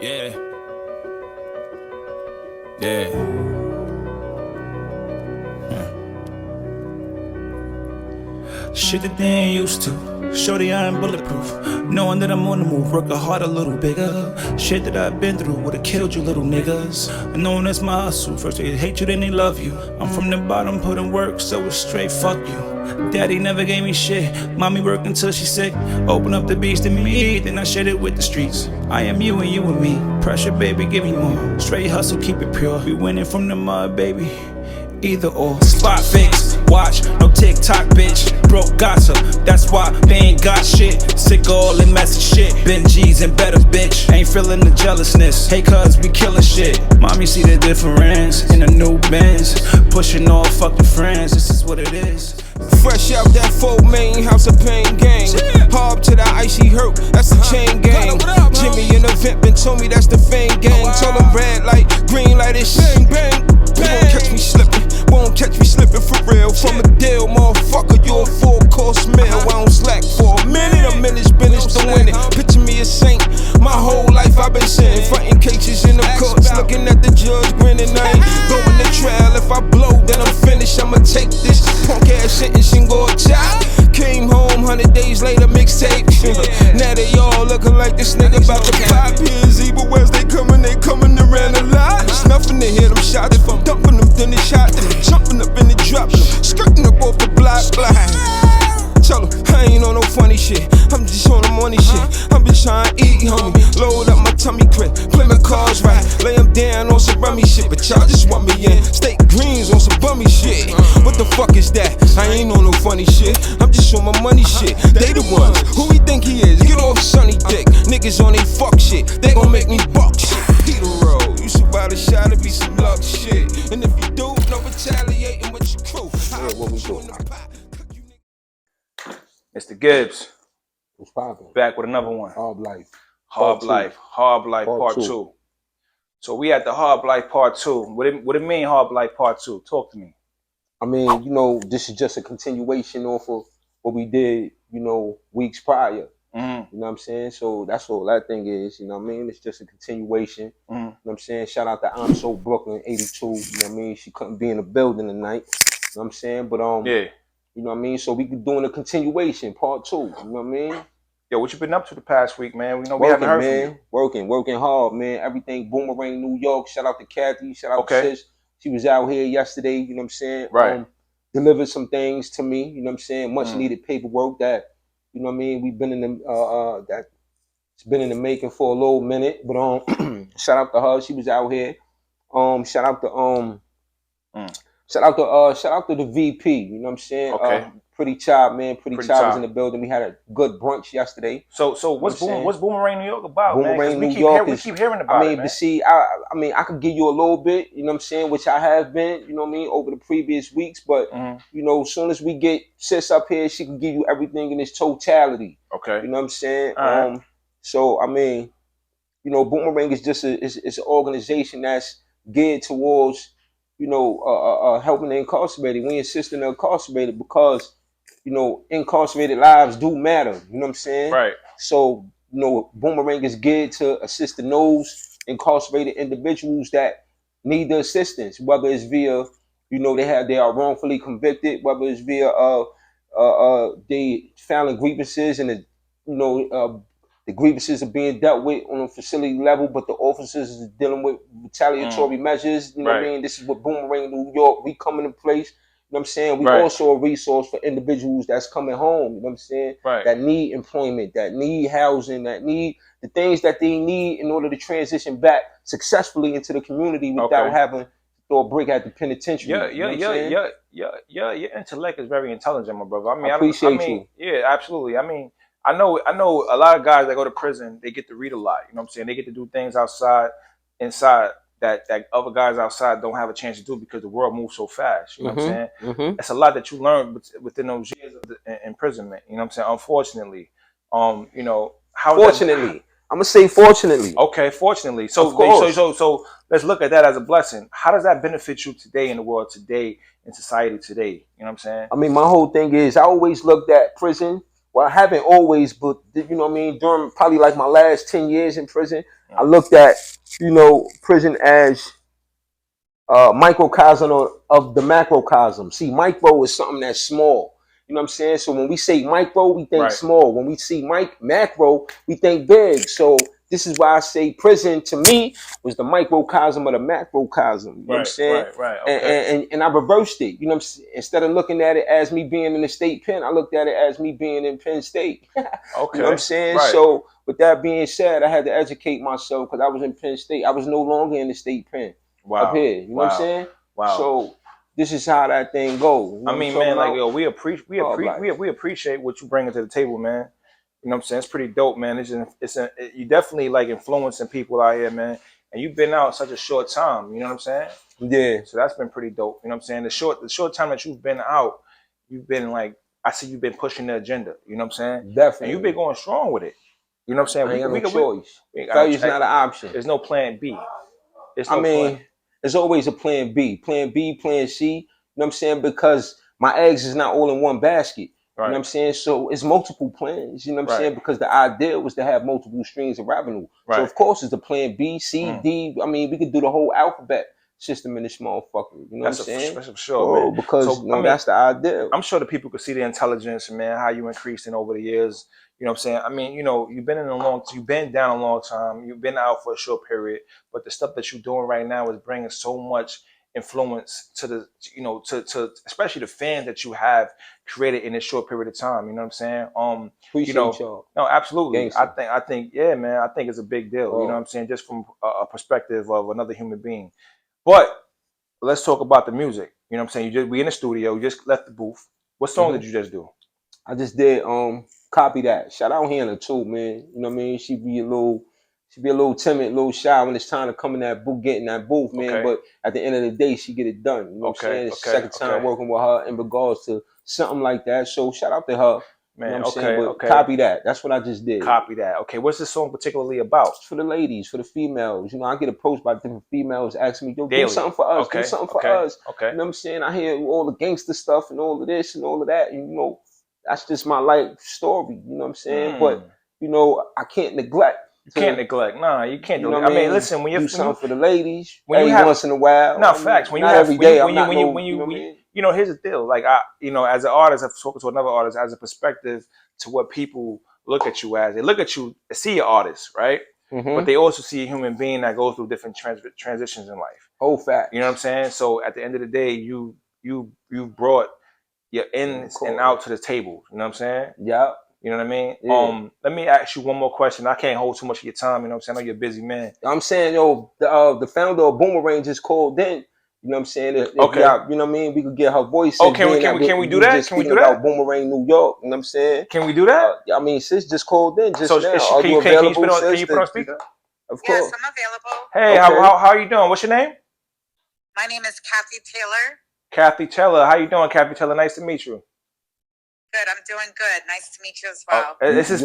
Yeah. Yeah. Shit that they ain't used to. Shorty, I ain't bulletproof. Knowing that I'm on the move, work a heart a little bigger. Shit that I've been through would've killed you little niggas. And knowing that's my hustle. First they hate you, then they love you. I'm from the bottom, put in work, so it's straight fuck you. Daddy never gave me shit. Mommy worked until she's sick. Open up the beast in me, then I shared it with the streets. I am you and you and me. Pressure, baby, give me more. Straight hustle, keep it pure. We winning from the mud, baby. Either or. Spot fix, watch, no TikTok, bitch. Broke gossip, that's why they ain't got shit. Sick of all that messy shit. Benjis and better, bitch. Ain't feeling the jealousness. Hey, cuz we killing shit. Mommy see the difference in the new Benz. Pushing all fucking friends, this is what it is. Fresh out that 4 main house of pain gang. Hard to the icy hurt, that's the chain gang. Jimmy in the vent been told me that's the fame gang. Told him red light, green light, it's bang bang. You won't catch me slipping, won't catch me slipping for real. From a deal, motherfucker, you a 4-course meal. I don't slack for a minute, I'm in this business to win it. Picture me a saint, my whole life I've been sitting, fighting cases in the courts, looking at the judge grinning. I ain't going to trial, if I blow then I'm finished. I'ma take this punk ass sentence and go chop. Came home 100 days later, mixtape. Now they all looking like this nigga about to pop. Here's evil West, they coming around a lot. It's nothing to hear them shots. If I'm dumping them, then they shot them. Jumping up and they dropping them. Skirting up off the block. Tell them, I ain't on no funny shit. I'm just on the money shit. I'm just trying to eat, homie. Load up my tummy quick. Play my cards right. Lay them down on some rummy shit. But y'all just want me in. Steak greens on some bummy shit. What the fuck is that? I ain't on no funny shit. I'm just on my money shit. They the ones. Who he think he is? Get off Sunny dick. Niggas on they fuck shit. They gon' make me buck shit. Peter Roll. You survive a shot to be some luck shit. And if you do, no retaliating with your crew. Yeah, what we doing? Mr. Gibbs. What's poppin'? Back with another one. Hard Life. Hard Life Part 2. So we at the Hard Life Part 2. What it mean, Hard Life Part 2? Talk to me. I mean, you know, this is just a continuation off of what we did, you know, weeks prior. You know what I'm saying? So that's all that thing is, you know what I mean? It's just a continuation. You know what I'm saying? Shout out to I'm So Brooklyn 82. You know what I mean? She couldn't be in the building tonight. You know what I'm saying? But yeah. You know what I mean? So we doing a continuation, Part 2. You know what I mean? Yo, what you been up to the past week, man? We know we haven't heard from you. Working hard, man. Everything Boomerang, New York. Shout out to Kathy. Shout out to Sis. She was out here yesterday, you know what I'm saying? Right. Delivered some things to me, you know what I'm saying? Much needed paperwork that, you know what I mean? We've been in the it's been in the making for a little minute. But shout out to her. She was out here. Shout out to the VP, you know what I'm saying? Okay. Pretty Child, man. Pretty Child was in the building. We had a good brunch yesterday. So what's Boomerang New York about, Boomerang man? New York we keep hearing about it, man. But see, I mean, I could give you a little bit, you know what I'm saying, which I have been, you know what I mean, over the previous weeks. But, you know, as soon as we get Sis up here, she can give you everything in its totality. Okay. You know what I'm saying? Right. So, I mean, you know, Boomerang is just it's an organization that's geared towards, you know, helping the incarcerated. We insist on the incarcerated because, you know, incarcerated lives do matter. You know what I'm saying? Right. So, you know, Boomerang is geared to assist those incarcerated individuals that need the assistance, whether it's via, you know, they are wrongfully convicted, whether it's via they filing grievances and the grievances are being dealt with on a facility level, but the officers is dealing with retaliatory measures. You know what I mean? This is what Boomerang New York, we come into place. You know what I'm saying? We also a resource for individuals that's coming home, you know what I'm saying? That need employment, that need housing, that need the things that they need in order to transition back successfully into the community without having to throw a brick at the penitentiary. Your intellect is very intelligent, my brother. I mean, I appreciate you. Yeah, absolutely. I mean, I know a lot of guys that go to prison, they get to read a lot. You know what I'm saying? They get to do things inside that other guys outside don't have a chance to do because the world moves so fast. You know what I'm saying? It's a lot that you learn within those years of imprisonment. You know what I'm saying? Unfortunately, you know, fortunately. I'm gonna say fortunately. Okay, fortunately. So let's look at that as a blessing. How does that benefit you today in the world today, in society today? You know what I'm saying? I mean, my whole thing is I always looked at prison. Well, I haven't always, but you know what I mean, during probably like my last 10 years in prison, I looked at, prison as microcosm of the macrocosm. See, micro is something that's small. You know what I'm saying? So when we say micro, we think small. When we see macro, we think big. So this is why I say prison to me was the microcosm of the macrocosm. You know what I'm saying? Right. Okay. And I reversed it. You know what I'm saying? Instead of looking at it as me being in the state pen, I looked at it as me being in Penn State. Okay. You know what I'm saying? Right. So with that being said, I had to educate myself because I was in Penn State. I was no longer in the state pen. Wow. Up here. You know what I'm saying? Wow. So this is how that thing goes. You know I mean, man, like, yo, we appreciate what you bring to the table, man. You know what I'm saying? It's pretty dope, man. You definitely like influencing people out here, man. And you've been out such a short time. You know what I'm saying? Yeah. So that's been pretty dope. You know what I'm saying? The short time that you've been out, you've been like, I see you've been pushing the agenda. You know what I'm saying? Definitely. And you've been going strong with it. You know what I'm saying? I ain't got no choice. Failure's not an option. There's no plan B. There's always a plan B. Plan B, plan C. You know what I'm saying? Because my eggs is not all in one basket. Right. You know what I'm saying? So it's multiple plans. You know what I'm saying? Because the idea was to have multiple streams of revenue. Right. So of course it's the plan B, C, D. I mean, we could do the whole alphabet system in this motherfucker. You know what I'm saying? That's for sure, man. Because that's the idea. I'm sure the people could see the intelligence, man, how you increased in over the years. You know what I'm saying? I mean, you've been down a long time. You've been out for a short period, but the stuff that you're doing right now is bringing so much influence to the, to especially the fans that you have created in this short period of time. You know what I'm saying? Appreciate y'all. No, absolutely. Gangster. I think, yeah, man. I think it's a big deal. You know what I'm saying? Just from a perspective of another human being. But let's talk about the music. You know what I'm saying? We in the studio. You just left the booth. What song did you just do? I just did Copy That. Shout out Hannah too, man. You know what I mean? She be a little timid, a little shy when it's time to come in that booth, get in that booth, man. Okay. But at the end of the day, she get it done. You know what I'm saying? It's the second time working with her in regards to something like that. So shout out to her. Man, you know what I'm saying? But Copy That. That's what I just did. Copy That. Okay, what's this song particularly about? It's for the ladies, for the females. I get approached by different females asking me, yo, Daily. do something for us. Do something for us. Okay. You know what I'm saying? I hear all the gangster stuff and all of this and all of that. And, that's just my life story. You know what I'm saying? But, I can't neglect. Nah, you can't. I mean, listen, when you do something for the ladies, once in a while. No, facts. When you not have every day, here's the deal. Like as an artist, I've spoken to another artist as a perspective to what people look at you as. They look at you, see your artist, right? Mm-hmm. But they also see a human being that goes through different transitions in life. Whole fact. You know what I'm saying? So at the end of the day, you brought your ins and out to the table. You know what I'm saying? Yeah. You know what I mean? Yeah. Let me ask you one more question. I can't hold too much of your time. You know what I'm saying? I know you're a busy man. I'm saying, the founder of Boomerang just called in. You know what I'm saying? If you know what I mean? We could get her voice. Oh, can we do that? Can we do that? Boomerang, New York. You know what I'm saying? Can we do that? I mean, sis just called in just now. Can you put on speaker? Of course. Yes, I'm available. Hey, how are you doing? What's your name? My name is Kathy Taylor. Kathy Taylor. How you doing, Kathy Taylor? Nice to meet you. Good, I'm doing good. Nice to meet you as well. This is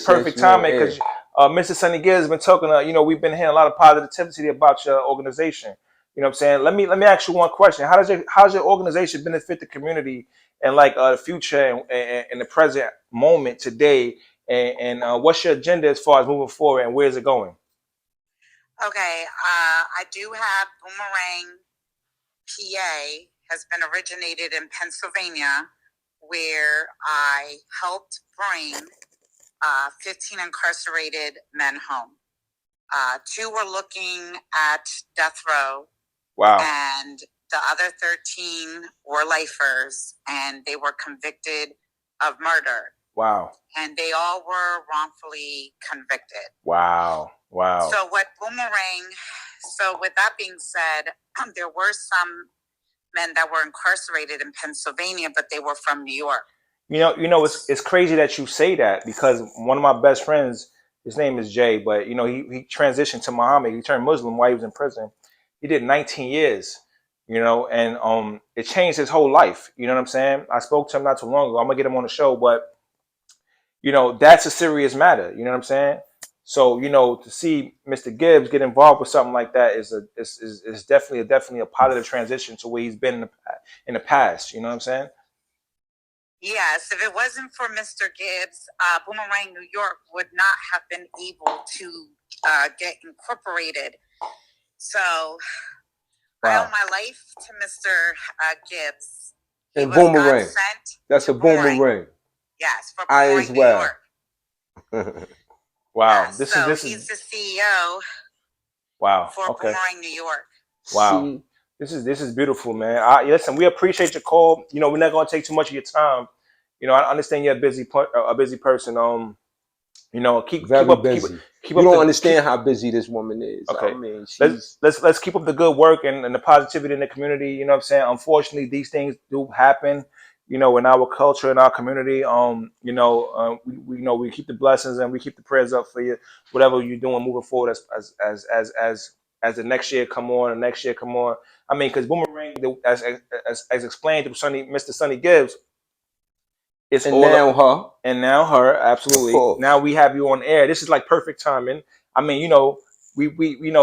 perfect timing because Mr. Sunny Gibbs has been talking. We've been hearing a lot of positivity about your organization. You know what I'm saying? Let me ask you one question. How does your organization benefit the community and the future and the present moment today? And what's your agenda as far as moving forward and where's it going? Okay, I do have Boomerang, PA, has been originated in Pennsylvania, where I helped bring 15 incarcerated men home. 2 were looking at death row. Wow. And the other 13 were lifers, and they were convicted of murder. Wow. And they all were wrongfully convicted. Wow. So with that being said, there were some men that were incarcerated in Pennsylvania, but they were from New York. It's crazy that you say that because one of my best friends, his name is Jay, but he transitioned to Muhammad. He turned Muslim while he was in prison. He did 19 years, and it changed his whole life. You know what I'm saying? I spoke to him not too long ago. I'm gonna get him on the show, but that's a serious matter. You know what I'm saying? So to see Mr. Gibbs get involved with something like that is definitely a positive transition to where he's been in the past. You know what I'm saying? Yes, if it wasn't for Mr. Gibbs, Boomerang New York would not have been able to get incorporated. So I owe my life to Mr. Gibbs. He And was God Boomerang. sent. That's a boomerang. Yes, for I Boomerang as New well. York. Wow. Yeah, This so is he's the CEO wow. for Okay. Boomerang New York. Wow. See, This is beautiful, man. Listen, we appreciate your call. You know, we're not gonna take too much of your time. You know, I understand you're a busy person. You know, keep very up, busy. keep You up. don't understand how busy this woman is. Okay. I mean, she's Let's keep up the good work and the positivity in the community. You know what I'm saying? Unfortunately, these things do happen. You know, in our culture, in our community. You know, we keep the blessings and we keep the prayers up for you. Whatever you're doing moving forward, as the next year come on, the next year come on. I mean, because Boomerang, as explained to Mr. Sunny Gibbs, it's and all now her. and now her, Of absolutely. course. Now we have you on air. This is like perfect timing. I mean, you know, we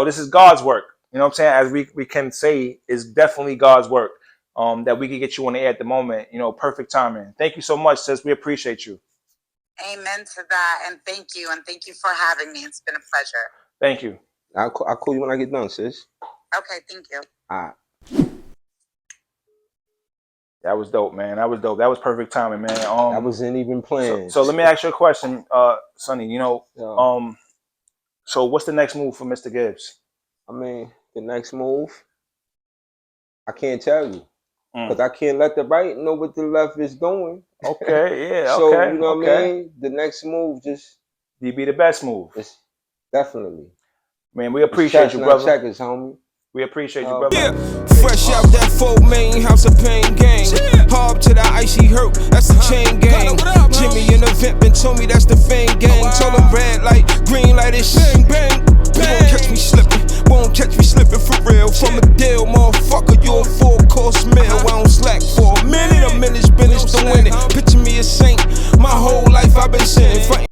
this is God's work. You know what I'm saying? As we can say, is definitely God's work. That we can get you on the air at the moment. You know, perfect timing. Thank you so much, sis. We appreciate you. Amen to that, and thank you for having me. It's been a pleasure. Thank you. I'll call you when I get done, sis. Okay, thank you. All right. That was dope, man. That was dope. That was perfect timing, man. That wasn't even planned. So let me ask you a question, Sonny. You know, Yeah. so what's the next move for Mr. Gibbs? I mean, the next move, I can't tell you. Because I can't let the right know what the left is doing. Okay, yeah, So, okay. you know what I mean? The next move just... You be the best move. It's definitely. Man, we appreciate you, brother. Checkers, homie. We appreciate you, brother. Yeah, fresh out that 4 main house of pain gang. Hard to that icy hurt, that's the chain gang. Jimmy in the vent been told me that's the fame gang. Told him red light, green light, it's bang bang. You won't catch me slipping, for real. From a deal,